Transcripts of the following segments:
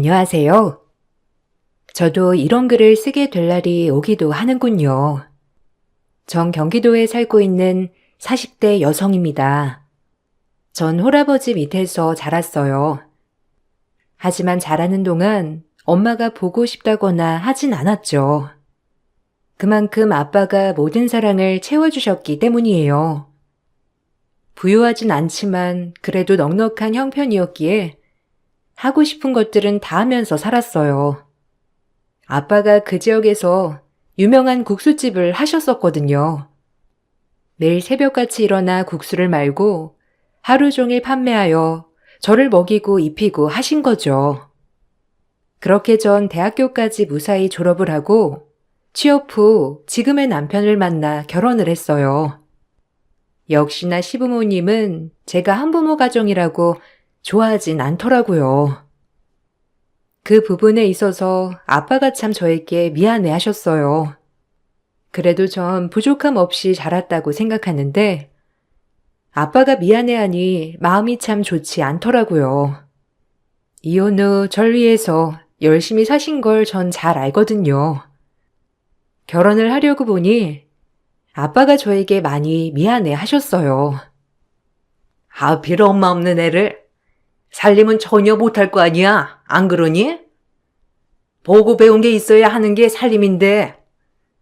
안녕하세요. 저도 이런 글을 쓰게 될 날이 오기도 하는군요. 전 경기도에 살고 있는 40대 여성입니다. 전 홀아버지 밑에서 자랐어요. 하지만 자라는 동안 엄마가 보고 싶다거나 하진 않았죠. 그만큼 아빠가 모든 사랑을 채워주셨기 때문이에요. 부유하진 않지만 그래도 넉넉한 형편이었기에 하고 싶은 것들은 다 하면서 살았어요. 아빠가 그 지역에서 유명한 국수집을 하셨었거든요. 매일 새벽같이 일어나 국수를 말고 하루 종일 판매하여 저를 먹이고 입히고 하신 거죠. 그렇게 전 대학교까지 무사히 졸업을 하고 취업 후 지금의 남편을 만나 결혼을 했어요. 역시나 시부모님은 제가 한부모 가정이라고 좋아하진 않더라고요. 그 부분에 있어서 아빠가 참 저에게 미안해 하셨어요. 그래도 전 부족함 없이 자랐다고 생각하는데 아빠가 미안해하니 마음이 참 좋지 않더라고요. 이혼 후 절 위해서 열심히 사신 걸 전 잘 알거든요. 결혼을 하려고 보니 아빠가 저에게 많이 미안해 하셨어요. 하필 엄마 없는 애를 살림은 전혀 못할 거 아니야. 안 그러니? 보고 배운 게 있어야 하는 게 살림인데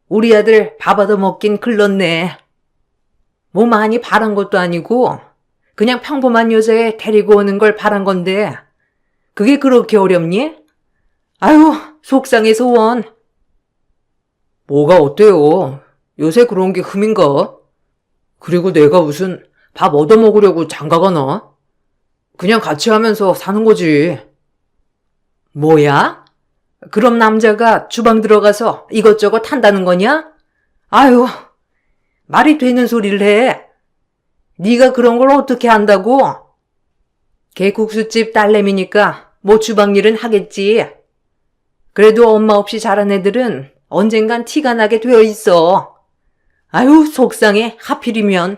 우리 아들 밥 얻어먹긴 글렀네. 뭐 많이 바란 것도 아니고 그냥 평범한 여자애 데리고 오는 걸 바란 건데 그게 그렇게 어렵니? 아유, 속상해서 원. 뭐가 어때요? 요새 그런 게 흠인가? 그리고 내가 무슨 밥 얻어먹으려고 장가가나? 그냥 같이 하면서 사는 거지. 뭐야? 그럼 남자가 주방 들어가서 이것저것 한다는 거냐? 아유, 말이 되는 소리를 해. 네가 그런 걸 어떻게 한다고? 걔 국수집 딸내미니까 뭐 주방 일은 하겠지. 그래도 엄마 없이 자란 애들은 언젠간 티가 나게 되어 있어. 아유, 속상해. 하필이면.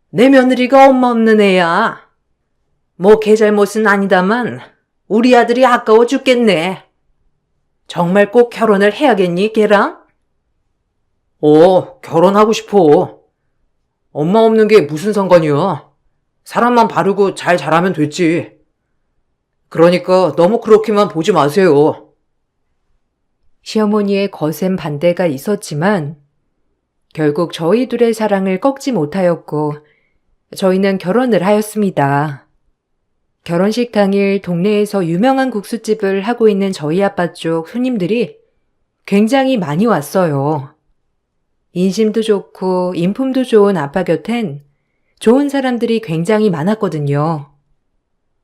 내 며느리가 엄마 없는 애야. 뭐 걔 잘못은 아니다만 우리 아들이 아까워 죽겠네. 정말 꼭 결혼을 해야겠니, 걔랑? 결혼하고 싶어. 엄마 없는 게 무슨 상관이야. 사람만 바르고 잘 자라면 됐지. 그러니까 너무 그렇게만 보지 마세요. 시어머니의 거센 반대가 있었지만 결국 저희 둘의 사랑을 꺾지 못하였고 저희는 결혼을 하였습니다. 결혼식 당일 동네에서 유명한 국수집을 하고 있는 저희 아빠 쪽 손님들이 굉장히 많이 왔어요. 인심도 좋고 인품도 좋은 아빠 곁엔 좋은 사람들이 굉장히 많았거든요.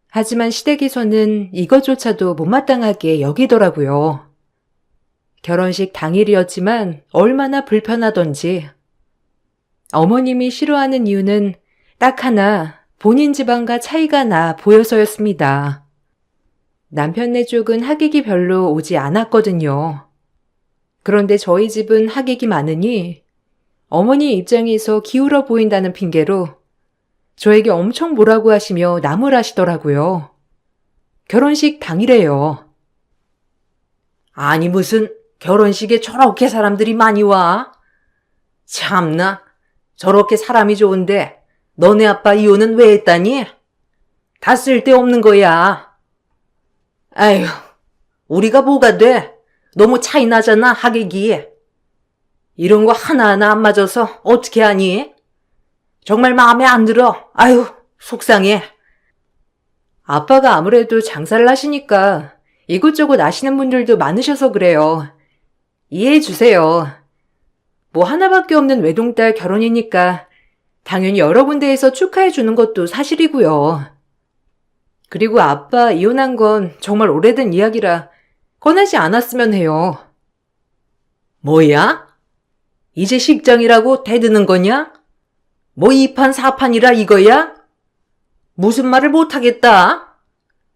하지만 시댁에서는 이것조차도 못마땅하게 여기더라고요. 결혼식 당일이었지만 얼마나 불편하던지. 어머님이 싫어하는 이유는 딱 하나, 본인 집안과 차이가 나 보여서였습니다. 남편네 쪽은 하객이 별로 오지 않았거든요. 그런데 저희 집은 하객이 많으니 어머니 입장에서 기울어 보인다는 핑계로 저에게 엄청 뭐라고 하시며 나무라시더라고요. 결혼식 당일에요. 아니 무슨 결혼식에 저렇게 사람들이 많이 와? 참나, 저렇게 사람이 좋은데 너네 아빠 이혼은 왜 했다니? 다 쓸데없는 거야. 아휴, 우리가 뭐가 돼? 너무 차이 나잖아, 하객이. 이런 거 하나하나 안 맞아서 어떻게 하니? 정말 마음에 안 들어. 아휴, 속상해. 아빠가 아무래도 장사를 하시니까 이곳저곳 아시는 분들도 많으셔서 그래요. 이해해 주세요. 뭐 하나밖에 없는 외동딸 결혼이니까 당연히 여러 군데에서 축하해 주는 것도 사실이고요. 그리고 아빠 이혼한 건 정말 오래된 이야기라 꺼내지 않았으면 해요. 뭐야? 이제 식장이라고 대드는 거냐? 뭐 2판 4판이라 이거야? 무슨 말을 못하겠다.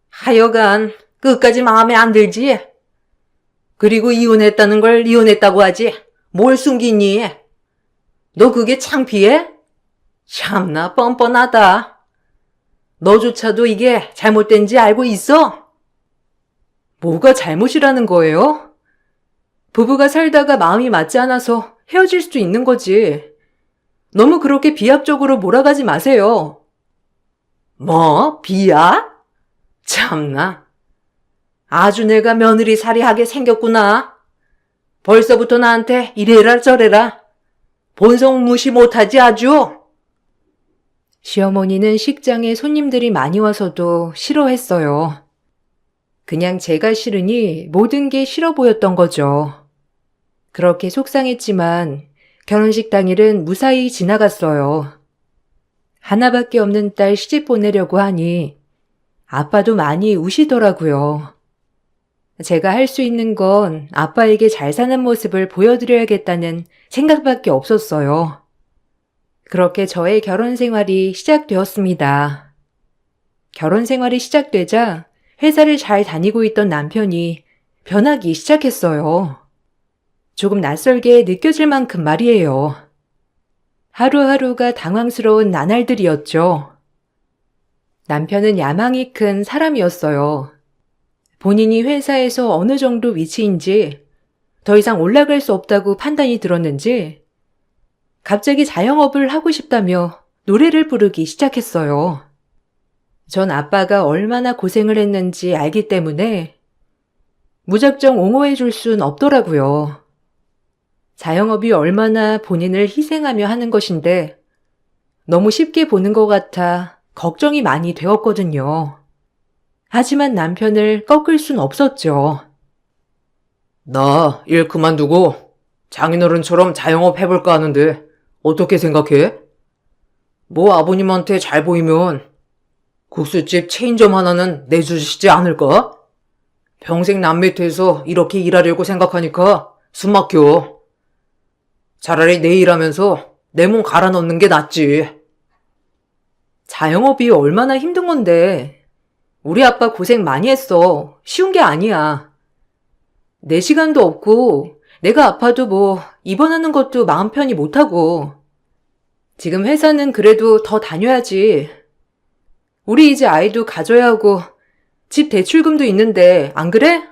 하여간 끝까지 마음에 안 들지? 그리고 이혼했다는 걸 이혼했다고 하지. 뭘 숨기니? 너 그게 창피해? 참나 뻔뻔하다. 너조차도 이게 잘못된지 알고 있어? 뭐가 잘못이라는 거예요? 부부가 살다가 마음이 맞지 않아서 헤어질 수도 있는 거지. 너무 그렇게 비합적으로 몰아가지 마세요. 뭐? 비야? 참나. 아주 내가 며느리살이하게 생겼구나. 벌써부터 나한테 이래라 저래라. 본성 무시 못하지 아주. 시어머니는 식장에 손님들이 많이 와서도 싫어했어요. 그냥 제가 싫으니 모든 게 싫어 보였던 거죠. 그렇게 속상했지만 결혼식 당일은 무사히 지나갔어요. 하나밖에 없는 딸 시집 보내려고 하니 아빠도 많이 우시더라고요. 제가 할 수 있는 건 아빠에게 잘 사는 모습을 보여드려야겠다는 생각밖에 없었어요. 그렇게 저의 결혼 생활이 시작되었습니다. 결혼 생활이 시작되자 회사를 잘 다니고 있던 남편이 변하기 시작했어요. 조금 낯설게 느껴질 만큼 말이에요. 하루하루가 당황스러운 나날들이었죠. 남편은 야망이 큰 사람이었어요. 본인이 회사에서 어느 정도 위치인지 더 이상 올라갈 수 없다고 판단이 들었는지 갑자기 자영업을 하고 싶다며 노래를 부르기 시작했어요. 전 아빠가 얼마나 고생을 했는지 알기 때문에 무작정 옹호해 줄 순 없더라고요. 자영업이 얼마나 본인을 희생하며 하는 것인데 너무 쉽게 보는 것 같아 걱정이 많이 되었거든요. 하지만 남편을 꺾을 순 없었죠. 나 일 그만두고 장인어른처럼 자영업 해볼까 하는데 어떻게 생각해? 뭐 아버님한테 잘 보이면 국수집 체인점 하나는 내주시지 않을까? 평생 남 밑에서 이렇게 일하려고 생각하니까 숨 막혀. 차라리 내 일하면서 내 몸 갈아 넣는 게 낫지. 자영업이 얼마나 힘든 건데. 우리 아빠 고생 많이 했어. 쉬운 게 아니야. 내 시간도 없고 내가 아파도 뭐 입원하는 것도 마음 편히 못하고. 지금 회사는 그래도 더 다녀야지. 우리 이제 아이도 가져야 하고 집 대출금도 있는데 안 그래?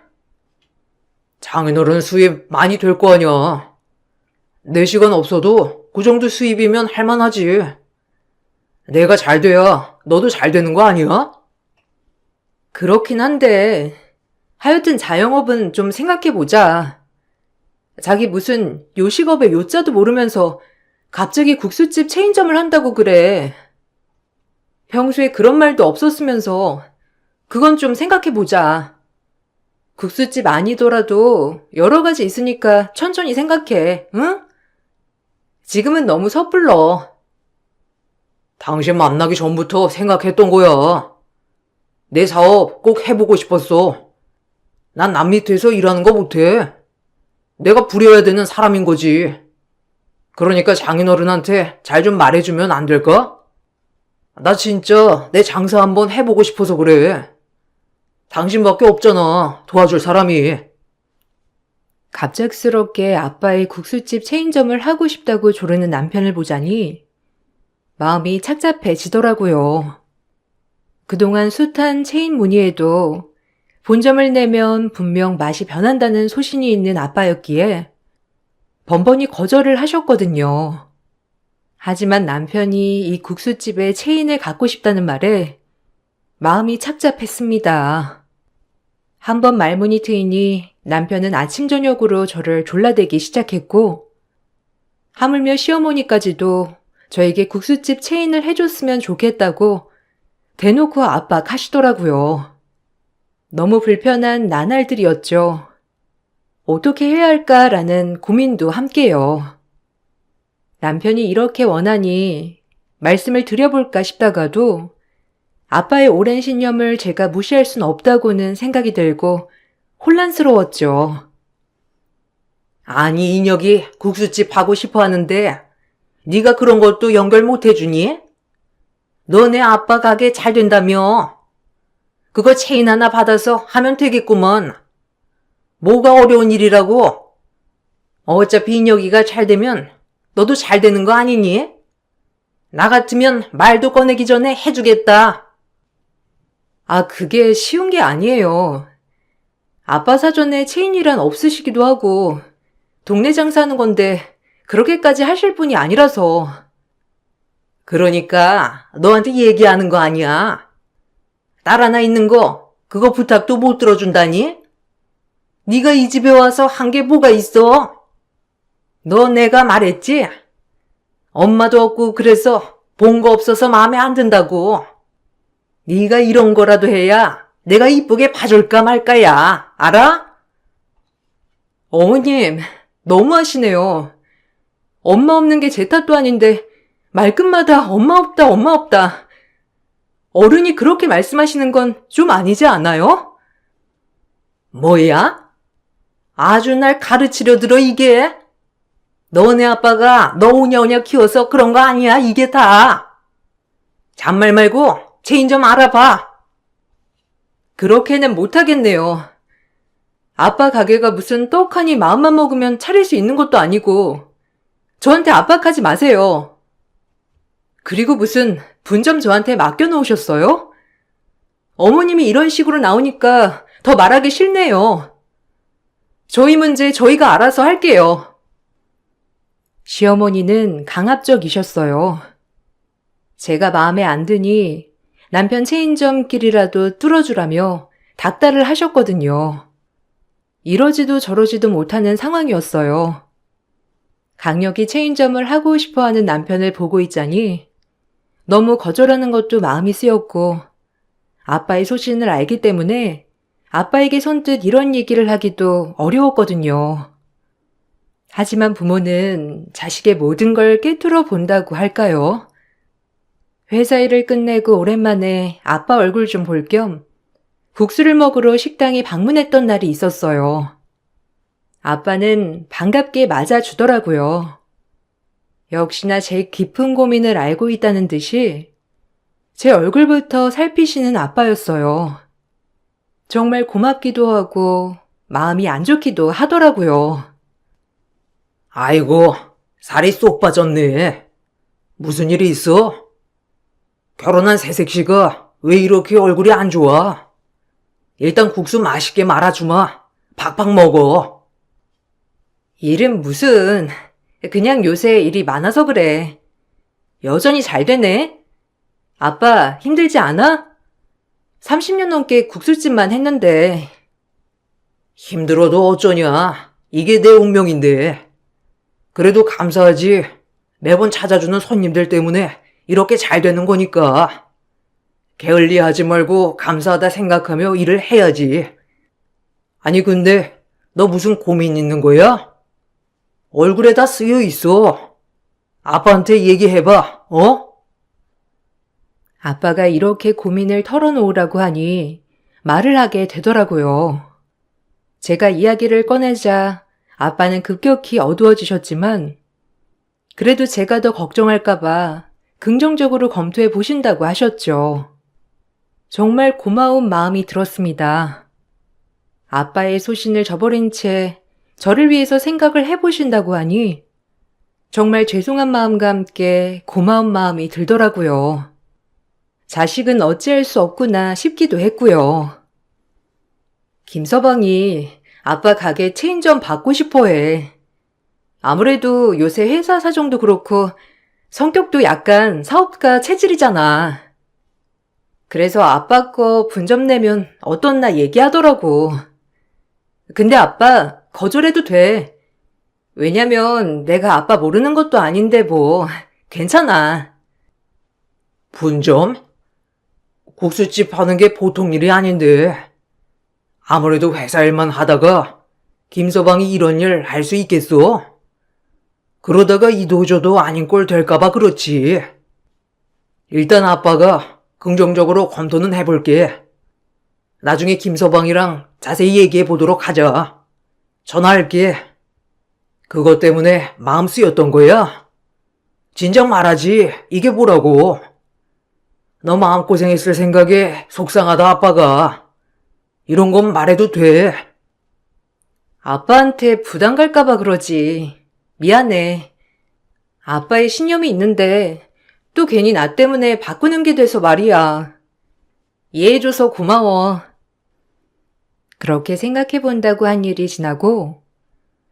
장인어른 수입 많이 될 거 아니야. 내 시간 없어도 그 정도 수입이면 할만하지. 내가 잘 돼야 너도 잘 되는 거 아니야? 그렇긴 한데 하여튼 자영업은 좀 생각해보자. 자기 무슨 요식업의 요자도 모르면서 갑자기 국수집 체인점을 한다고 그래. 평소에 그런 말도 없었으면서 그건 좀 생각해보자. 국수집 아니더라도 여러 가지 있으니까 천천히 생각해, 응? 지금은 너무 섣불러. 당신 만나기 전부터 생각했던 거야. 내 사업 꼭 해보고 싶었어. 난 남 밑에서 일하는 거 못해. 내가 부려야 되는 사람인 거지. 그러니까 장인어른한테 잘 좀 말해주면 안 될까? 나 진짜 내 장사 한번 해보고 싶어서 그래. 당신밖에 없잖아, 도와줄 사람이. 갑작스럽게 아빠의 국수집 체인점을 하고 싶다고 조르는 남편을 보자니 마음이 착잡해지더라고요. 그동안 숱한 체인 문의에도 본점을 내면 분명 맛이 변한다는 소신이 있는 아빠였기에 번번이 거절을 하셨거든요. 하지만 남편이 이 국수집에 체인을 갖고 싶다는 말에 마음이 착잡했습니다. 한번 말문이 트이니 남편은 아침 저녁으로 저를 졸라대기 시작했고 하물며 시어머니까지도 저에게 국수집 체인을 해줬으면 좋겠다고 대놓고 압박하시더라고요. 너무 불편한 나날들이었죠. 어떻게 해야 할까라는 고민도 함께요. 남편이 이렇게 원하니 말씀을 드려볼까 싶다가도 아빠의 오랜 신념을 제가 무시할 순 없다고는 생각이 들고 혼란스러웠죠. 아니 인혁이 국수집 하고 싶어 하는데 네가 그런 것도 연결 못 해주니? 너네 아빠 가게 잘 된다며. 그거 체인 하나 받아서 하면 되겠구먼. 뭐가 어려운 일이라고? 어차피 인혁이가 잘 되면 너도 잘 되는 거 아니니? 나 같으면 말도 꺼내기 전에 해주겠다. 아, 그게 쉬운 게 아니에요. 아빠 사전에 체인이란 없으시기도 하고 동네 장사하는 건데 그렇게까지 하실 분이 아니라서. 그러니까 너한테 얘기하는 거 아니야. 딸 하나 있는 거 그거 부탁도 못 들어준다니? 네가 이 집에 와서 한 게 뭐가 있어? 너 내가 말했지? 엄마도 없고 그래서 본 거 없어서 마음에 안 든다고. 네가 이런 거라도 해야 내가 이쁘게 봐줄까 말까야. 알아? 어머님, 너무하시네요. 엄마 없는 게 제 탓도 아닌데 말끝마다 엄마 없다, 엄마 없다. 어른이 그렇게 말씀하시는 건 좀 아니지 않아요? 뭐야? 아주 날 가르치려 들어 이게? 너네 아빠가 너 오냐오냐 키워서 그런 거 아니야 이게 다. 잔말 말고 체인 좀 알아봐. 그렇게는 못하겠네요. 아빠 가게가 무슨 떡하니 마음만 먹으면 차릴 수 있는 것도 아니고 저한테 압박하지 마세요. 그리고 무슨 분점 저한테 맡겨놓으셨어요? 어머님이 이런 식으로 나오니까 더 말하기 싫네요. 저희 문제 저희가 알아서 할게요. 시어머니는 강압적이셨어요. 제가 마음에 안 드니 남편 체인점끼리라도 뚫어주라며 닥달을 하셨거든요. 이러지도 저러지도 못하는 상황이었어요. 강력히 체인점을 하고 싶어하는 남편을 보고 있자니 너무 거절하는 것도 마음이 쓰였고 아빠의 소신을 알기 때문에 아빠에게 선뜻 이런 얘기를 하기도 어려웠거든요. 하지만 부모는 자식의 모든 걸 꿰뚫어 본다고 할까요? 회사 일을 끝내고 오랜만에 아빠 얼굴 좀 볼 겸 국수를 먹으러 식당에 방문했던 날이 있었어요. 아빠는 반갑게 맞아주더라고요. 역시나 제 깊은 고민을 알고 있다는 듯이 제 얼굴부터 살피시는 아빠였어요. 정말 고맙기도 하고 마음이 안 좋기도 하더라고요. 아이고, 살이 쏙 빠졌네. 무슨 일이 있어? 결혼한 새색시가 왜 이렇게 얼굴이 안 좋아? 일단 국수 맛있게 말아주마. 팍팍 먹어. 일은 무슨, 그냥 요새 일이 많아서 그래. 여전히 잘 되네. 아빠 힘들지 않아? 30년 넘게 국수집만 했는데. 힘들어도 어쩌냐. 이게 내 운명인데. 그래도 감사하지. 매번 찾아주는 손님들 때문에 이렇게 잘 되는 거니까. 게을리하지 말고 감사하다 생각하며 일을 해야지. 아니 근데 너 무슨 고민 있는 거야? 얼굴에 다 쓰여 있어. 아빠한테 얘기해봐, 어? 아빠가 이렇게 고민을 털어놓으라고 하니 말을 하게 되더라고요. 제가 이야기를 꺼내자 아빠는 급격히 어두워지셨지만 그래도 제가 더 걱정할까봐 긍정적으로 검토해 보신다고 하셨죠. 정말 고마운 마음이 들었습니다. 아빠의 소신을 저버린 채 저를 위해서 생각을 해보신다고 하니 정말 죄송한 마음과 함께 고마운 마음이 들더라고요. 자식은 어찌할 수 없구나 싶기도 했고요. 김서방이 아빠 가게 체인점 받고 싶어 해. 아무래도 요새 회사 사정도 그렇고 성격도 약간 사업가 체질이잖아. 그래서 아빠 거 분점 내면 어떻나 얘기하더라고. 근데 아빠 거절해도 돼. 왜냐면 내가 아빠 모르는 것도 아닌데 뭐 괜찮아. 분점? 국수집 하는 게 보통 일이 아닌데. 아무래도 회사 일만 하다가 김서방이 이런 일 할 수 있겠어? 그러다가 이도저도 아닌 꼴 될까봐 그렇지. 일단 아빠가 긍정적으로 검토는 해볼게. 나중에 김서방이랑 자세히 얘기해 보도록 하자. 전화할게. 그것 때문에 마음 쓰였던 거야? 진작 말하지. 이게 뭐라고. 너 마음고생했을 생각에 속상하다 아빠가. 이런 건 말해도 돼. 아빠한테 부담 갈까봐 그러지. 미안해. 아빠의 신념이 있는데 또 괜히 나 때문에 바꾸는 게 돼서 말이야. 이해해줘서 고마워. 그렇게 생각해 본다고 한 일이 지나고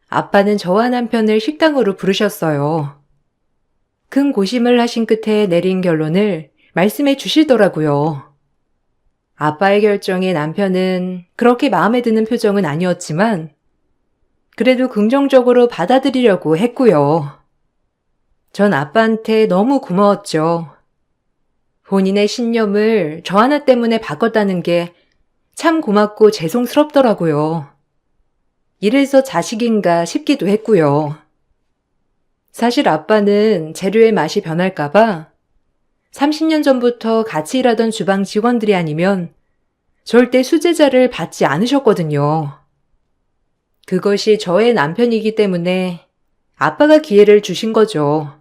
아빠는 저와 남편을 식당으로 부르셨어요. 큰 고심을 하신 끝에 내린 결론을 말씀해 주시더라고요. 아빠의 결정에 남편은 그렇게 마음에 드는 표정은 아니었지만 그래도 긍정적으로 받아들이려고 했고요. 전 아빠한테 너무 고마웠죠. 본인의 신념을 저 하나 때문에 바꿨다는 게 참 고맙고 죄송스럽더라고요. 이래서 자식인가 싶기도 했고요. 사실 아빠는 재료의 맛이 변할까봐 30년 전부터 같이 일하던 주방 직원들이 아니면 절대 수제자를 받지 않으셨거든요. 그것이 저의 남편이기 때문에 아빠가 기회를 주신 거죠.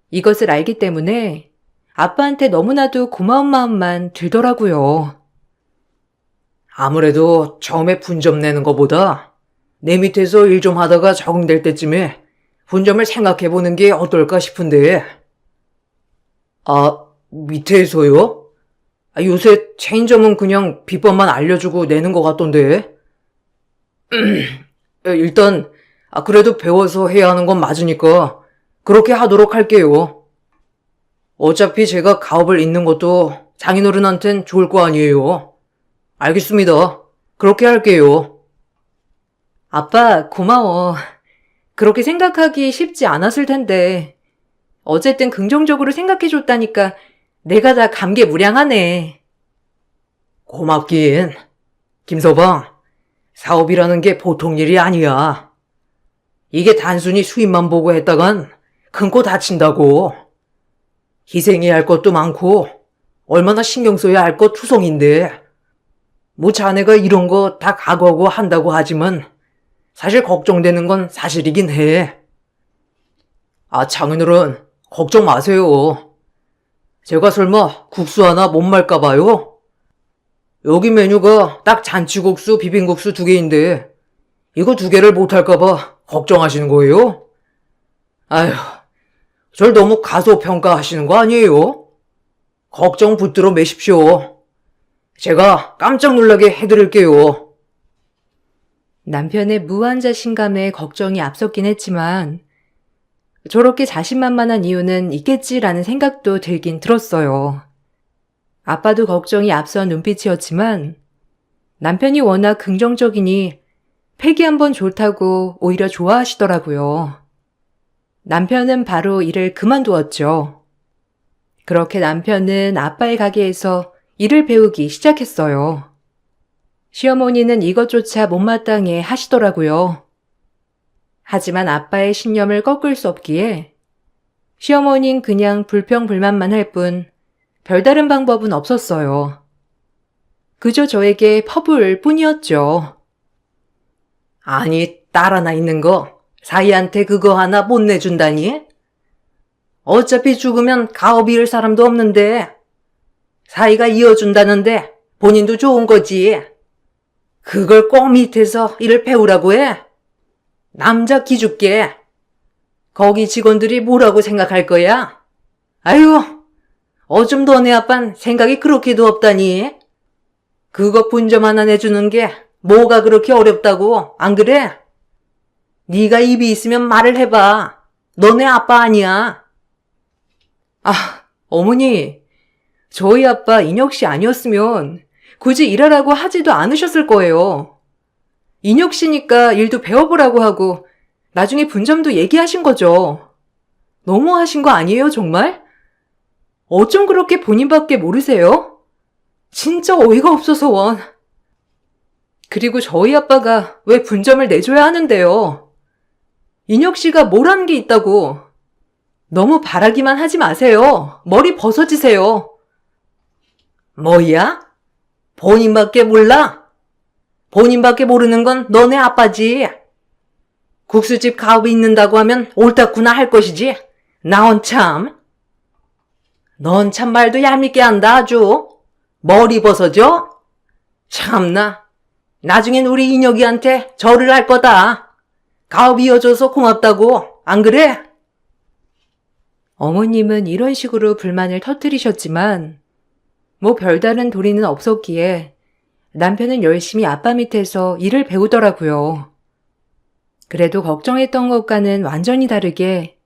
이것을 알기 때문에 아빠한테 너무나도 고마운 마음만 들더라고요. 아무래도 처음에 분점 내는 것보다 내 밑에서 일 좀 하다가 적응될 때쯤에 분점을 생각해보는 게 어떨까 싶은데. 아, 밑에서요? 요새 체인점은 그냥 비법만 알려주고 내는 것 같던데. 일단 그래도 배워서 해야 하는 건 맞으니까 그렇게 하도록 할게요. 어차피 제가 가업을 잇는 것도 장인어른한텐 좋을 거 아니에요. 알겠습니다. 그렇게 할게요. 아빠, 고마워. 그렇게 생각하기 쉽지 않았을 텐데. 어쨌든 긍정적으로 생각해줬다니까 내가 다 감개무량하네. 고맙긴. 김서방, 사업이라는 게 보통 일이 아니야. 이게 단순히 수입만 보고 했다간 큰 코 다친다고. 희생해야 할 것도 많고 얼마나 신경 써야 할 것 투성인데. 뭐 자네가 이런 거 다 각오하고 한다고 하지만 사실 걱정되는 건 사실이긴 해. 장인어른, 걱정 마세요. 제가 설마 국수 하나 못 말까 봐요? 여기 메뉴가 딱 잔치국수, 비빔국수 2개인데 이거 2개를 못 할까 봐 걱정하시는 거예요? 아휴, 절 너무 가소평가하시는 거 아니에요? 걱정 붙들어 매십시오. 제가 깜짝 놀라게 해드릴게요. 남편의 무한 자신감에 걱정이 앞섰긴 했지만 저렇게 자신만만한 이유는 있겠지라는 생각도 들긴 들었어요. 아빠도 걱정이 앞선 눈빛이었지만 남편이 워낙 긍정적이니 패기 한번 좋다고 오히려 좋아하시더라고요. 남편은 바로 일을 그만두었죠. 그렇게 남편은 아빠의 가게에서 일을 배우기 시작했어요. 시어머니는 이것조차 못마땅해 하시더라고요. 하지만 아빠의 신념을 꺾을 수 없기에 시어머니는 그냥 불평불만만 할 뿐 별다른 방법은 없었어요. 그저 저에게 퍼부을 뿐이었죠. 아니, 딸 하나 있는 거 사이한테 그거 하나 못 내준다니? 어차피 죽으면 가업 이을 사람도 없는데 사이가 이어준다는데 본인도 좋은 거지. 그걸 꼭 밑에서 일을 배우라고 해? 남자 기죽게. 거기 직원들이 뭐라고 생각할 거야? 아유, 어쩜 너네 아빤 생각이 그렇게도 없다니. 그거 분점 하나 내주는 게 뭐가 그렇게 어렵다고, 안 그래? 네가 입이 있으면 말을 해봐. 너네 아빠 아니야. 어머니, 저희 아빠 인혁 씨 아니었으면 굳이 일하라고 하지도 않으셨을 거예요. 인혁 씨니까 일도 배워보라고 하고 나중에 분점도 얘기하신 거죠. 너무하신 거 아니에요, 정말? 어쩜 그렇게 본인밖에 모르세요? 진짜 어이가 없어서 원. 그리고 저희 아빠가 왜 분점을 내줘야 하는데요? 인혁 씨가 뭘 한 게 있다고. 너무 바라기만 하지 마세요. 머리 벗어지세요. 뭐야? 본인밖에 몰라? 본인밖에 모르는 건 너네 아빠지. 국수집 가업이 있는다고 하면 옳다구나 할 것이지. 나온 참. 넌 참 말도 얄밉게 한다 아주. 머리 벗어져? 참나. 나중엔 우리 인혁이한테 절을 할 거다. 가업 이어줘서 고맙다고. 안 그래? 어머님은 이런 식으로 불만을 터뜨리셨지만 뭐 별다른 도리는 없었기에 남편은 열심히 아빠 밑에서 일을 배우더라고요. 그래도 걱정했던 것과는 완전히 다르게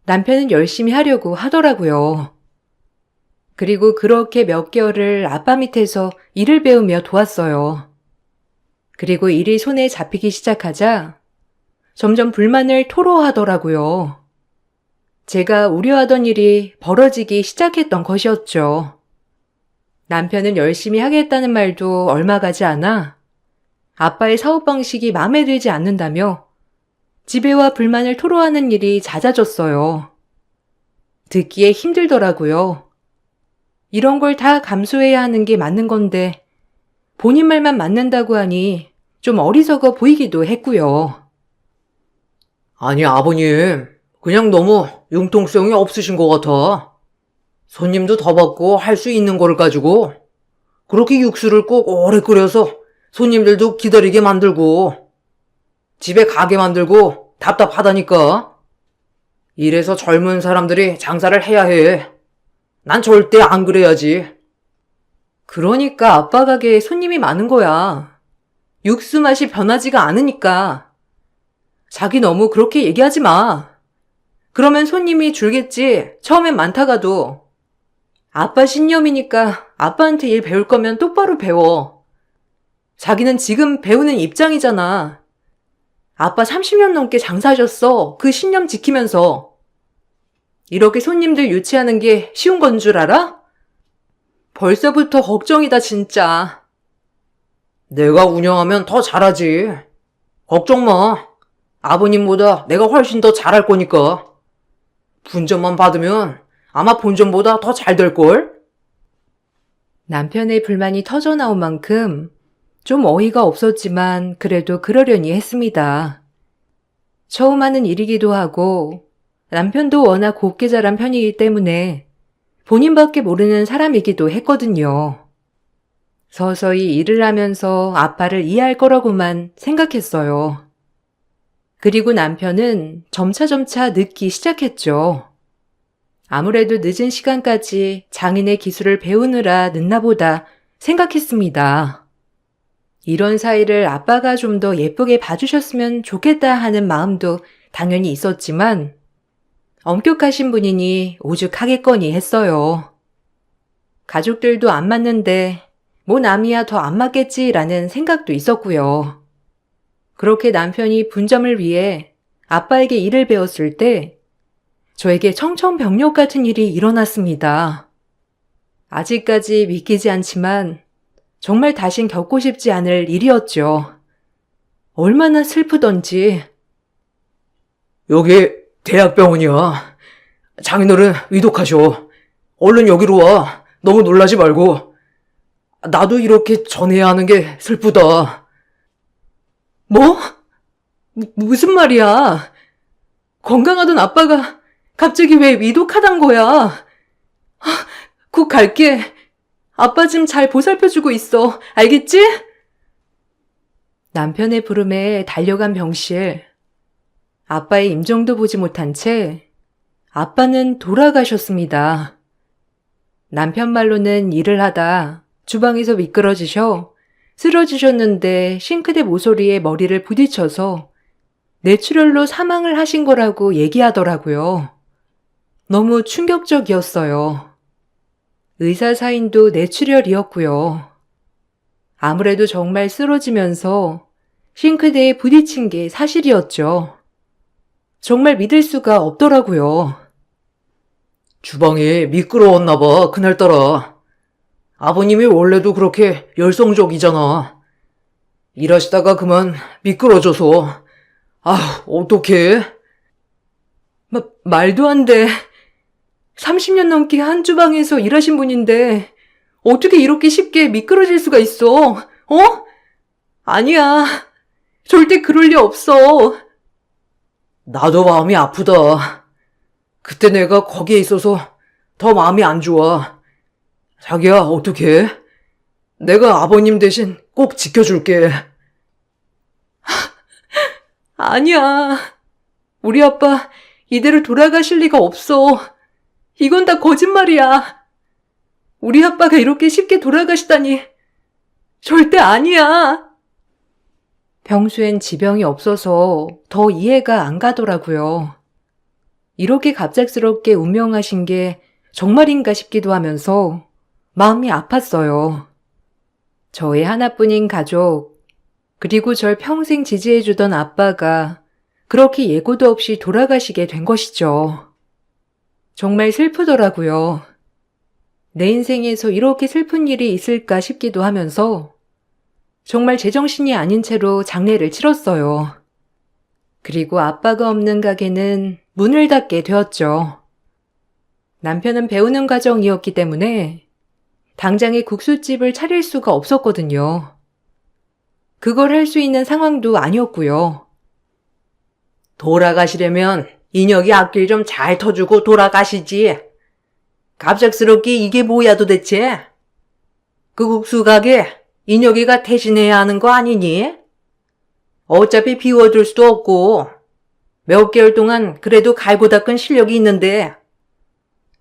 남편은 열심히 하려고 하더라고요. 그리고 그렇게 몇 개월을 아빠 밑에서 일을 배우며 도왔어요. 그리고 일이 손에 잡히기 시작하자 점점 불만을 토로하더라고요. 제가 우려하던 일이 벌어지기 시작했던 것이었죠. 남편은 열심히 하겠다는 말도 얼마 가지 않아 아빠의 사업 방식이 마음에 들지 않는다며 지배와 불만을 토로하는 일이 잦아졌어요. 듣기에 힘들더라고요. 이런 걸 다 감수해야 하는 게 맞는 건데 본인 말만 맞는다고 하니 좀 어리석어 보이기도 했고요. 아니, 아버님. 그냥 너무 융통성이 없으신 것 같아. 손님도 더 받고 할 수 있는 거를 가지고 그렇게 육수를 꼭 오래 끓여서 손님들도 기다리게 만들고 집에 가게 만들고 답답하다니까. 이래서 젊은 사람들이 장사를 해야 해. 난 절대 안 그래야지. 그러니까 아빠 가게에 손님이 많은 거야. 육수 맛이 변하지가 않으니까. 자기 너무 그렇게 얘기하지 마. 그러면 손님이 줄겠지. 처음엔 많다가도. 아빠 신념이니까 아빠한테 일 배울 거면 똑바로 배워. 자기는 지금 배우는 입장이잖아. 아빠 30년 넘게 장사하셨어. 그 신념 지키면서. 이렇게 손님들 유치하는 게 쉬운 건 줄 알아? 벌써부터 걱정이다 진짜. 내가 운영하면 더 잘하지. 걱정 마. 아버님보다 내가 훨씬 더 잘할 거니까. 분점만 받으면 아마 본점보다 더 잘 될걸? 남편의 불만이 터져나온 만큼 좀 어이가 없었지만 그래도 그러려니 했습니다. 처음 하는 일이기도 하고 남편도 워낙 곱게 자란 편이기 때문에 본인밖에 모르는 사람이기도 했거든요. 서서히 일을 하면서 아빠를 이해할 거라고만 생각했어요. 그리고 남편은 점차점차 늦기 시작했죠. 아무래도 늦은 시간까지 장인의 기술을 배우느라 늦나 보다 생각했습니다. 이런 사이를 아빠가 좀 더 예쁘게 봐주셨으면 좋겠다 하는 마음도 당연히 있었지만 엄격하신 분이니 오죽하겠거니 했어요. 가족들도 안 맞는데 뭐 남이야 더 안 맞겠지라는 생각도 있었고요. 그렇게 남편이 분점을 위해 아빠에게 일을 배웠을 때 저에게 청천벽력 같은 일이 일어났습니다. 아직까지 믿기지 않지만 정말 다신 겪고 싶지 않을 일이었죠. 얼마나 슬프던지. 여기 대학병원이야. 장인어른 위독하셔. 얼른 여기로 와. 너무 놀라지 말고. 나도 이렇게 전해야 하는 게 슬프다. 뭐? 무슨 말이야? 건강하던 아빠가 갑자기 왜 위독하단 거야? 곧 갈게. 아빠 좀 잘 보살펴주고 있어. 알겠지? 남편의 부름에 달려간 병실. 아빠의 임종도 보지 못한 채 아빠는 돌아가셨습니다. 남편 말로는 일을 하다 주방에서 미끄러지셔 쓰러지셨는데 싱크대 모서리에 머리를 부딪혀서 뇌출혈로 사망을 하신 거라고 얘기하더라고요. 너무 충격적이었어요. 의사 사인도 뇌출혈이었고요. 아무래도 정말 쓰러지면서 싱크대에 부딪힌 게 사실이었죠. 정말 믿을 수가 없더라고요. 주방이 미끄러웠나 봐, 그날따라. 아버님이 원래도 그렇게 열성적이잖아. 일하시다가 그만 미끄러져서. 아, 어떡해. 말도 안 돼. 30년 넘게 한 주방에서 일하신 분인데 어떻게 이렇게 쉽게 미끄러질 수가 있어? 어? 아니야. 절대 그럴 리 없어. 나도 마음이 아프다. 그때 내가 거기에 있어서 더 마음이 안 좋아. 자기야, 어떡해? 내가 아버님 대신 꼭 지켜줄게. 아니야. 우리 아빠 이대로 돌아가실 리가 없어. 이건 다 거짓말이야. 우리 아빠가 이렇게 쉽게 돌아가시다니. 절대 아니야. 평소엔 지병이 없어서 더 이해가 안 가더라고요. 이렇게 갑작스럽게 운명하신 게 정말인가 싶기도 하면서 마음이 아팠어요. 저의 하나뿐인 가족, 그리고 절 평생 지지해주던 아빠가 그렇게 예고도 없이 돌아가시게 된 것이죠. 정말 슬프더라고요. 내 인생에서 이렇게 슬픈 일이 있을까 싶기도 하면서 정말 제정신이 아닌 채로 장례를 치렀어요. 그리고 아빠가 없는 가게는 문을 닫게 되었죠. 남편은 배우는 과정이었기 때문에 당장에 국수집을 차릴 수가 없었거든요. 그걸 할 수 있는 상황도 아니었고요. 돌아가시려면 인혁이 앞길 좀 잘 터주고 돌아가시지. 갑작스럽게 이게 뭐야 도대체? 그 국수 가게 인혁이가 대신해야 하는 거 아니니? 어차피 비워둘 수도 없고 몇 개월 동안 그래도 갈고 닦은 실력이 있는데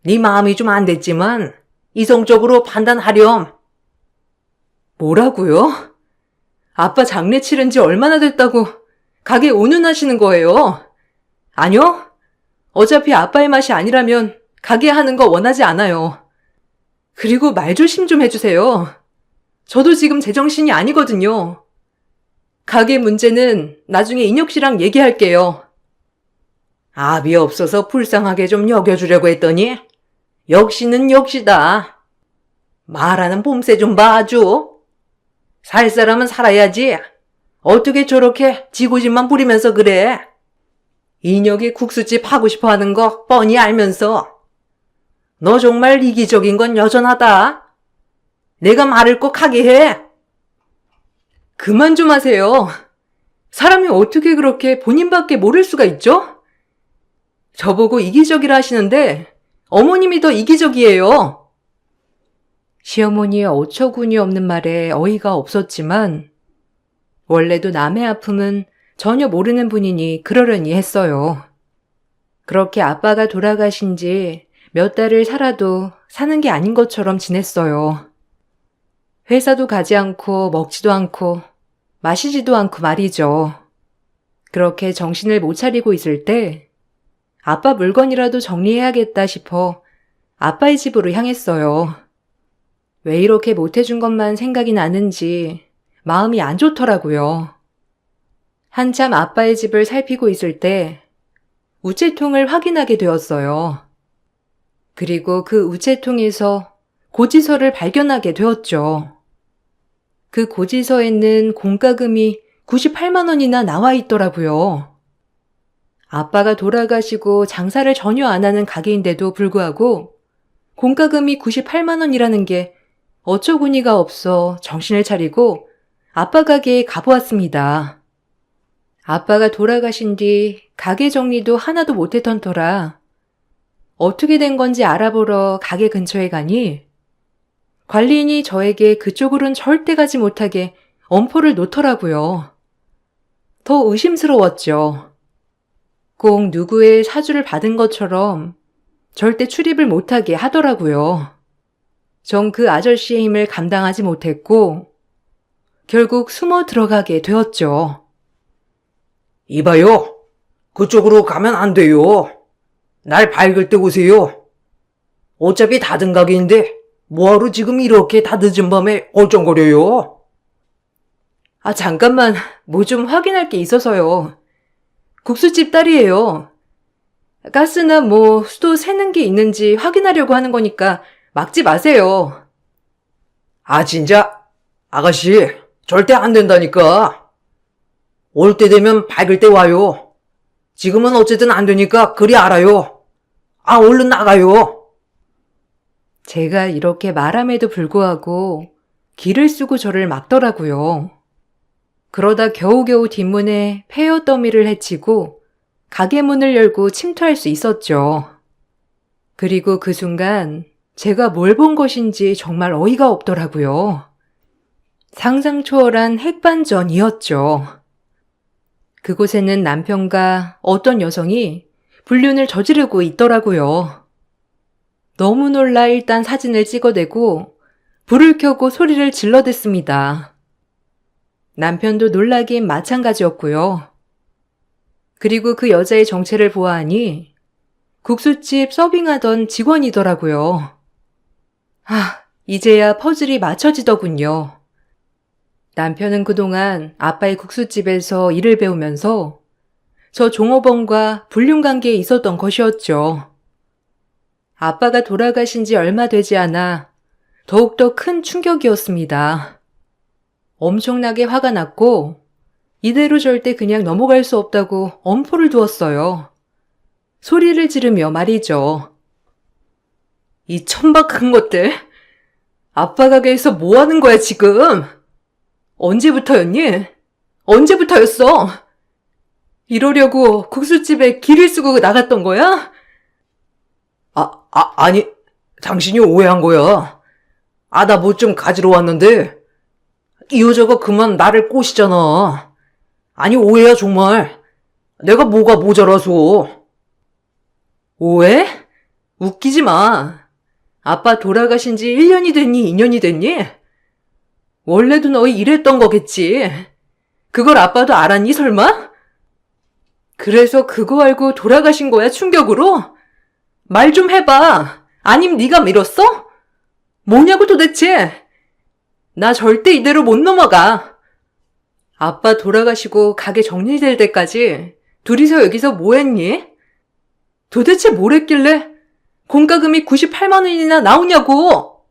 네 마음이 좀 안 됐지만 이성적으로 판단하렴. 뭐라고요? 아빠 장례 치른 지 얼마나 됐다고 가게 운운하시는 거예요? 아니요. 어차피 아빠의 맛이 아니라면 가게 하는 거 원하지 않아요. 그리고 말 조심 좀 해주세요. 저도 지금 제정신이 아니거든요. 가게 문제는 나중에 인혁 씨랑 얘기할게요. 압이 없어서 불쌍하게 좀 여겨주려고 했더니 역시는 역시다. 말하는 봄새 좀 봐 아주. 살 사람은 살아야지. 어떻게 저렇게 지고집만 부리면서 그래. 인혁이 국수집 하고 싶어 하는 거 뻔히 알면서. 너 정말 이기적인 건 여전하다. 내가 말을 꼭 하게 해. 그만 좀 하세요. 사람이 어떻게 그렇게 본인밖에 모를 수가 있죠? 저보고 이기적이라 하시는데 어머님이 더 이기적이에요. 시어머니의 어처구니 없는 말에 어이가 없었지만 원래도 남의 아픔은 전혀 모르는 분이니 그러려니 했어요. 그렇게 아빠가 돌아가신 지 몇 달을 살아도 사는 게 아닌 것처럼 지냈어요. 회사도 가지 않고 먹지도 않고 마시지도 않고 말이죠. 그렇게 정신을 못 차리고 있을 때 아빠 물건이라도 정리해야겠다 싶어 아빠의 집으로 향했어요. 왜 이렇게 못해준 것만 생각이 나는지 마음이 안 좋더라고요. 한참 아빠의 집을 살피고 있을 때 우체통을 확인하게 되었어요. 그리고 그 우체통에서 고지서를 발견하게 되었죠. 그 고지서에는 공과금이 98만 원이나 나와 있더라고요. 아빠가 돌아가시고 장사를 전혀 안 하는 가게인데도 불구하고 공과금이 98만 원이라는 게 어처구니가 없어 정신을 차리고 아빠 가게에 가보았습니다. 아빠가 돌아가신 뒤 가게 정리도 하나도 못했던 터라 어떻게 된 건지 알아보러 가게 근처에 가니 관리인이 저에게 그쪽으론 절대 가지 못하게 엄포를 놓더라고요. 더 의심스러웠죠. 꼭 누구의 사주를 받은 것처럼 절대 출입을 못하게 하더라고요. 전 그 아저씨의 힘을 감당하지 못했고 결국 숨어 들어가게 되었죠. 이봐요. 그쪽으로 가면 안 돼요. 날 밝을 때 오세요. 어차피 닫은 가게인데 뭐하러 지금 이렇게 다 늦은 밤에 얼쩡거려요? 아, 잠깐만. 뭐 좀 확인할 게 있어서요. 국수집 딸이에요. 가스나 뭐 수도 새는 게 있는지 확인하려고 하는 거니까 막지 마세요. 아 진짜? 아가씨 절대 안 된다니까. 올 때 되면 밝을 때 와요. 지금은 어쨌든 안 되니까 그리 알아요. 아 얼른 나가요. 제가 이렇게 말함에도 불구하고 기를 쓰고 저를 막더라고요. 그러다 겨우겨우 뒷문에 폐허 더미를 해치고 가게 문을 열고 침투할 수 있었죠. 그리고 그 순간 제가 뭘 본 것인지 정말 어이가 없더라고요. 상상 초월한 핵반전이었죠. 그곳에는 남편과 어떤 여성이 불륜을 저지르고 있더라고요. 너무 놀라 일단 사진을 찍어대고 불을 켜고 소리를 질러댔습니다. 남편도 놀라긴 마찬가지였고요. 그리고 그 여자의 정체를 보아하니 국수집 서빙하던 직원이더라고요. 이제야 퍼즐이 맞춰지더군요. 남편은 그동안 아빠의 국수집에서 일을 배우면서 저 종업원과 불륜관계에 있었던 것이었죠. 아빠가 돌아가신 지 얼마 되지 않아 더욱더 큰 충격이었습니다. 엄청나게 화가 났고 이대로 절대 그냥 넘어갈 수 없다고 엄포를 두었어요. 소리를 지르며 말이죠. 이 천박한 것들! 아빠 가게에서 뭐 하는 거야 지금? 언제부터였니? 언제부터였어? 이러려고 국수집에 길을 쓰고 나갔던 거야? 아니, 당신이 오해한 거야. 나 뭐 좀 가지러 왔는데, 이 여자가 그만 나를 꼬시잖아. 아니, 오해야, 정말. 내가 뭐가 모자라서. 오해? 웃기지 마. 아빠 돌아가신 지 1년이 됐니, 2년이 됐니? 원래도 너희 이랬던 거겠지. 그걸 아빠도 알았니, 설마? 그래서 그거 알고 돌아가신 거야, 충격으로? 말 좀 해봐. 아님 네가 밀었어? 뭐냐고 도대체? 나 절대 이대로 못 넘어가. 아빠 돌아가시고 가게 정리될 때까지 둘이서 여기서 뭐 했니? 도대체 뭘 했길래 공과금이 98만 원이나 나오냐고.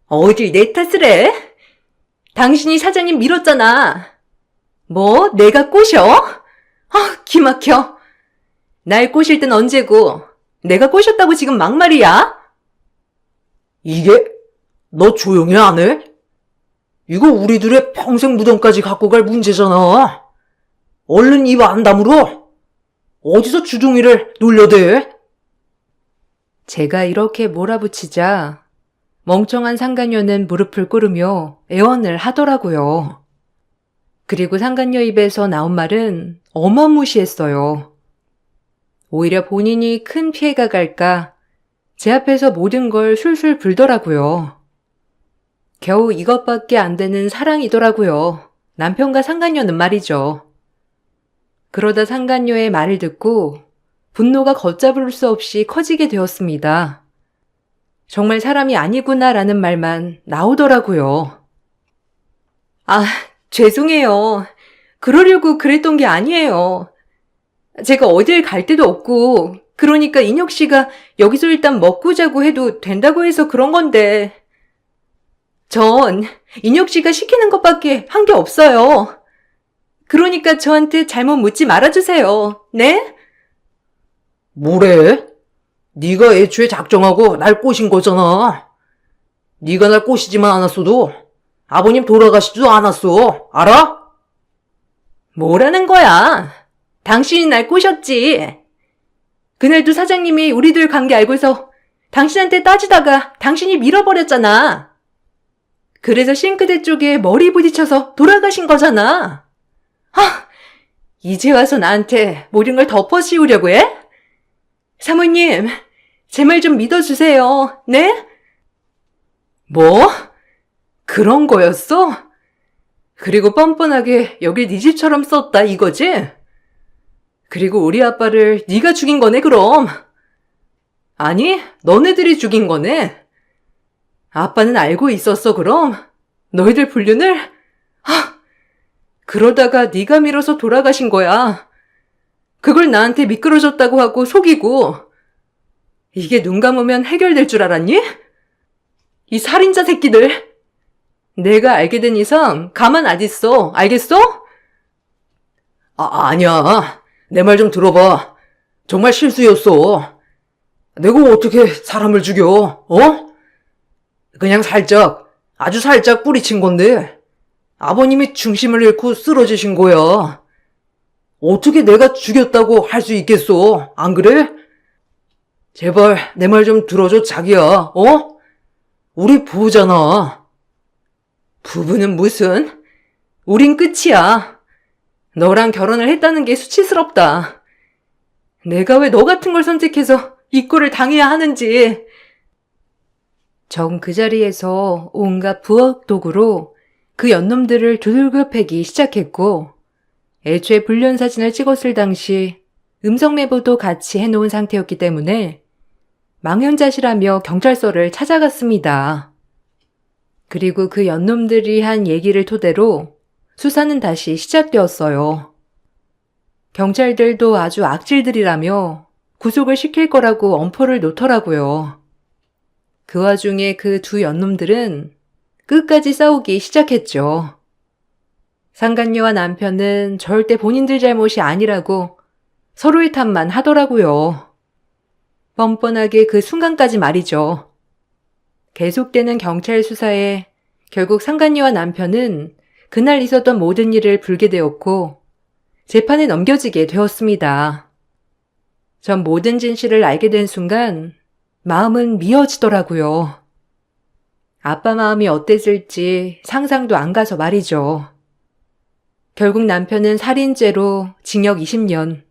어딜 내 탓을 해? 당신이 사장님 밀었잖아. 뭐 내가 꼬셔? 기막혀. 날 꼬실 땐 언제고 내가 꼬셨다고 지금 막말이야? 이게, 너 조용히 안 해? 이거 우리들의 평생 무덤까지 갖고 갈 문제잖아. 얼른 입 안 다물어. 어디서 주둥이를 놀려대? 제가 이렇게 몰아붙이자 멍청한 상간녀는 무릎을 꿇으며 애원을 하더라고요. 그리고 상간녀 입에서 나온 말은 어마무시했어요. 오히려 본인이 큰 피해가 갈까 제 앞에서 모든 걸 술술 불더라고요. 겨우 이것밖에 안 되는 사랑이더라고요. 남편과 상간녀는 말이죠. 그러다 상간녀의 말을 듣고 분노가 걷잡을 수 없이 커지게 되었습니다. 정말 사람이 아니구나라는 말만 나오더라고요. 죄송해요. 그러려고 그랬던 게 아니에요. 제가 어딜 갈 데도 없고, 그러니까 인혁 씨가 여기서 일단 먹고 자고 해도 된다고 해서 그런 건데. 전 인혁 씨가 시키는 것밖에 한 게 없어요. 그러니까 저한테 잘못 묻지 말아주세요. 네? 뭐래? 네가 애초에 작정하고 날 꼬신 거잖아. 네가 날 꼬시지만 않았어도 아버님 돌아가시지도 않았어. 알아? 뭐라는 거야? 당신이 날 꼬셨지. 그날도 사장님이 우리들 관계 알고서 당신한테 따지다가 당신이 밀어버렸잖아. 그래서 싱크대 쪽에 머리 부딪혀서 돌아가신 거잖아. 이제 와서 나한테 모든 걸 덮어씌우려고 해? 사모님, 제 말 좀 믿어주세요. 네? 뭐? 그런 거였어? 그리고 뻔뻔하게 여길 네 집처럼 썼다 이거지? 그리고 우리 아빠를 네가 죽인 거네 그럼. 아니, 너네들이 죽인 거네. 아빠는 알고 있었어 그럼? 너희들 불륜을? 그러다가 네가 밀어서 돌아가신 거야. 그걸 나한테 미끄러졌다고 하고 속이고. 이게 눈 감으면 해결될 줄 알았니? 이 살인자 새끼들. 내가 알게 된 이상 가만 안 있어. 알겠어? 아니야. 내 말 좀 들어봐. 정말 실수였어. 내가 어떻게 사람을 죽여, 그냥 살짝, 아주 살짝 뿌리친 건데, 아버님이 중심을 잃고 쓰러지신 거야. 어떻게 내가 죽였다고 할 수 있겠어, 안 그래? 제발 내 말 좀 들어줘, 자기야, 우리 부부잖아. 부부는 무슨? 우린 끝이야. 너랑 결혼을 했다는 게 수치스럽다. 내가 왜 너 같은 걸 선택해서 이 꼴을 당해야 하는지. 전 그 자리에서 온갖 부엌 도구로 그 연놈들을 두들겨 패기 시작했고, 애초에 불륜 사진을 찍었을 당시 음성 메모도 같이 해놓은 상태였기 때문에 망연자실하며 경찰서를 찾아갔습니다. 그리고 그 연놈들이 한 얘기를 토대로 수사는 다시 시작되었어요. 경찰들도 아주 악질들이라며 구속을 시킬 거라고 엄포를 놓더라고요. 그 와중에 그 두 연놈들은 끝까지 싸우기 시작했죠. 상간녀와 남편은 절대 본인들 잘못이 아니라고 서로의 탓만 하더라고요. 뻔뻔하게 그 순간까지 말이죠. 계속되는 경찰 수사에 결국 상간녀와 남편은 그날 있었던 모든 일을 불게 되었고 재판에 넘겨지게 되었습니다. 전 모든 진실을 알게 된 순간 마음은 미어지더라고요. 아빠 마음이 어땠을지 상상도 안 가서 말이죠. 결국 남편은 살인죄로 징역 20년,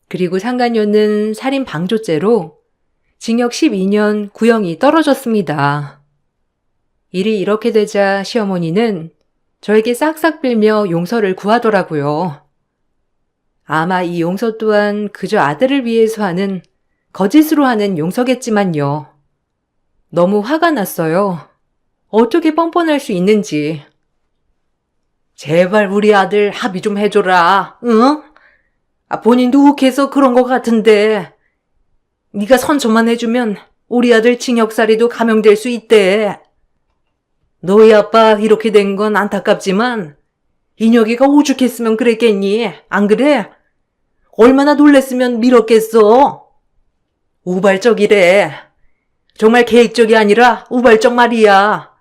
그리고 상간녀는 살인 방조죄로 징역 12년 구형이 떨어졌습니다. 일이 이렇게 되자 시어머니는 저에게 싹싹 빌며 용서를 구하더라고요. 아마 이 용서 또한 그저 아들을 위해서 하는 거짓으로 하는 용서겠지만요. 너무 화가 났어요. 어떻게 뻔뻔할 수 있는지. 제발 우리 아들 합의 좀 해줘라, 응? 본인도 욱해서 그런 것 같은데. 네가 선처만 해주면 우리 아들 징역살이도 감형될 수 있대. 너희 아빠 이렇게 된 건 안타깝지만 인혁이가 오죽했으면 그랬겠니? 안 그래? 얼마나 놀랬으면 밀었겠어? 우발적이래. 정말 계획적이 아니라 우발적 말이야.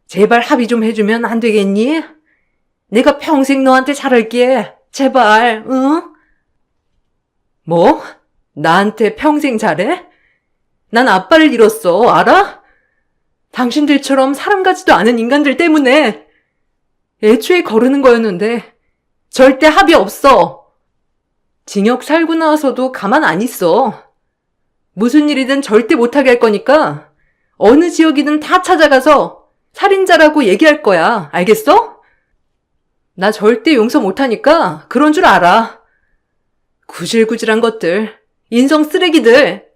제발 합의 좀 해주면 안 되겠니? 내가 평생 너한테 잘할게. 제발, 응? 뭐? 나한테 평생 잘해? 난 아빠를 잃었어, 알아? 당신들처럼 사람 같지도 않은 인간들 때문에 애초에 거르는 거였는데 절대 합의 없어. 징역 살고 나와서도 가만 안 있어. 무슨 일이든 절대 못하게 할 거니까 어느 지역이든 다 찾아가서 살인자라고 얘기할 거야. 알겠어? 나 절대 용서 못하니까 그런 줄 알아. 구질구질한 것들, 인성 쓰레기들.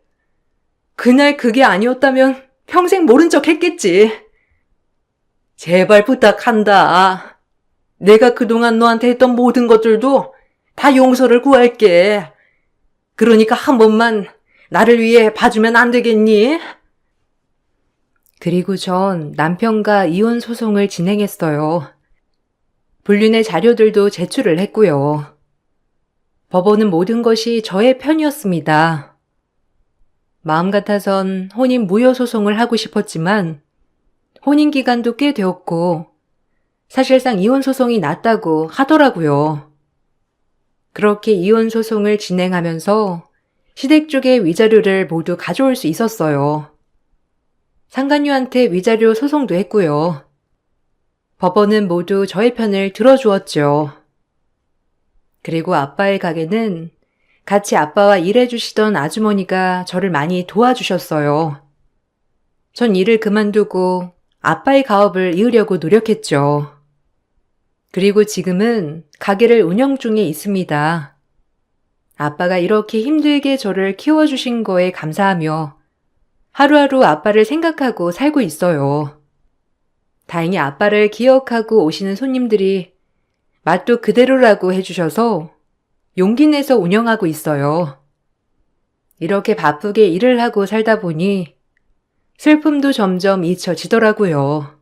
그날 그게 아니었다면 평생 모른 척 했겠지. 제발 부탁한다. 내가 그동안 너한테 했던 모든 것들도 다 용서를 구할게. 그러니까 한 번만 나를 위해 봐주면 안 되겠니? 그리고 전 남편과 이혼 소송을 진행했어요. 불륜의 자료들도 제출을 했고요. 법원은 모든 것이 저의 편이었습니다. 마음 같아선 혼인 무효 소송을 하고 싶었지만 혼인 기간도 꽤 되었고 사실상 이혼 소송이 낫다고 하더라고요. 그렇게 이혼 소송을 진행하면서 시댁 쪽의 위자료를 모두 가져올 수 있었어요. 상간녀한테 위자료 소송도 했고요. 법원은 모두 저의 편을 들어주었죠. 그리고 아빠의 가게는 같이 아빠와 일해주시던 아주머니가 저를 많이 도와주셨어요. 전 일을 그만두고 아빠의 가업을 이으려고 노력했죠. 그리고 지금은 가게를 운영 중에 있습니다. 아빠가 이렇게 힘들게 저를 키워주신 거에 감사하며 하루하루 아빠를 생각하고 살고 있어요. 다행히 아빠를 기억하고 오시는 손님들이 맛도 그대로라고 해주셔서 용기 내서 운영하고 있어요. 이렇게 바쁘게 일을 하고 살다 보니 슬픔도 점점 잊혀지더라고요.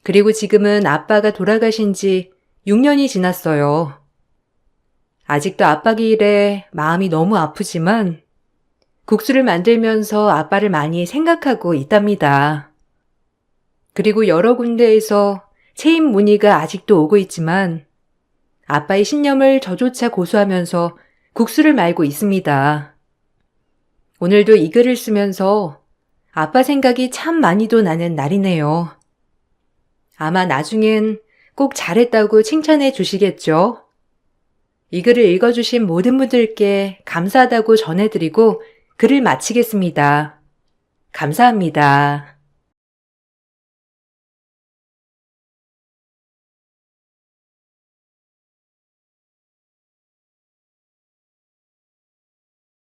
그리고 지금은 아빠가 돌아가신 지 6년이 지났어요. 아직도 아빠 길에 마음이 너무 아프지만 국수를 만들면서 아빠를 많이 생각하고 있답니다. 그리고 여러 군데에서 체인 문의가 아직도 오고 있지만 아빠의 신념을 저조차 고수하면서 국수를 말고 있습니다. 오늘도 이 글을 쓰면서 아빠 생각이 참 많이도 나는 날이네요. 아마 나중엔 꼭 잘했다고 칭찬해 주시겠죠? 이 글을 읽어주신 모든 분들께 감사하다고 전해드리고 글을 마치겠습니다. 감사합니다.